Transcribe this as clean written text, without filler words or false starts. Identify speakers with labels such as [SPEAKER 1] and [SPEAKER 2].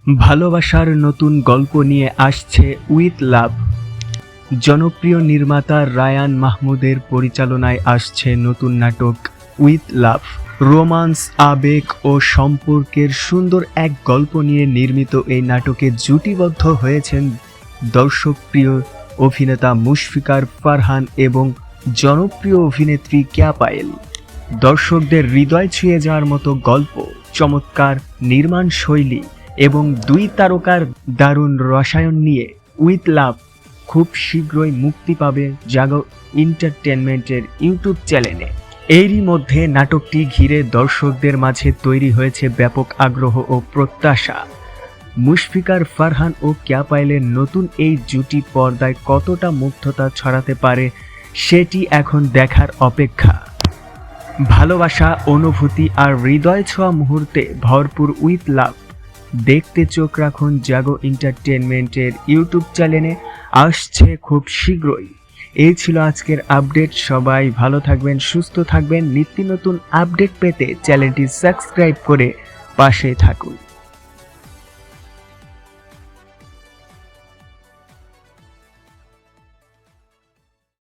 [SPEAKER 1] ভালোবাসার নতুন গল্প নিয়ে আসছে উইথ লাভ। জনপ্রিয় নির্মাতা রায়ান মাহমুদের পরিচালনায় আসছে নতুন নাটক উইথ লাভ। রোমান্স, আবেগ ও সম্পর্কের সুন্দর এক গল্প নিয়ে নির্মিত এই নাটকে জুটিবদ্ধ হয়েছেন দর্শকপ্রিয় অভিনেতা মুশফিকার ফারহান এবং জনপ্রিয় অভিনেত্রী কেয়া পায়েল। দর্শকদের হৃদয় ছুঁয়ে যাওয়ার মতো গল্প, চমৎকার নির্মাণ শৈলী এবং দুই তারকার দারুণ রসায়ন নিয়ে উইথ লাভ খুব শীঘ্রই মুক্তি পাবে জাগো এন্টারটেইনমেন্টের ইউটিউব চ্যানেলে। এরই মধ্যে নাটকটি ঘিরে দর্শকদের মাঝে তৈরি হয়েছে ব্যাপক আগ্রহ ও প্রত্যাশা। মুশফিকার ফারহান ও কেয়া পায়েলের নতুন এই জুটি পর্দায় কতটা মুগ্ধতা ছড়াতে পারে সেটি এখন দেখার অপেক্ষা। ভালোবাসা, অনুভূতি আর হৃদয় ছোঁয়া মুহূর্তে ভরপুর উইথ লাভ দেখতে চোখ রাখুন জাগো এন্টারটেইনমেন্টের ইউটিউব চ্যানেলে। আসছে খুব শীঘ্রই। এই ছিল আজকের আপডেট। সবাই ভালো থাকবেন, সুস্থ থাকবেন। নিত্য নতুন আপডেট পেতে চ্যানেলটি সাবস্ক্রাইব করে পাশে থাকুন।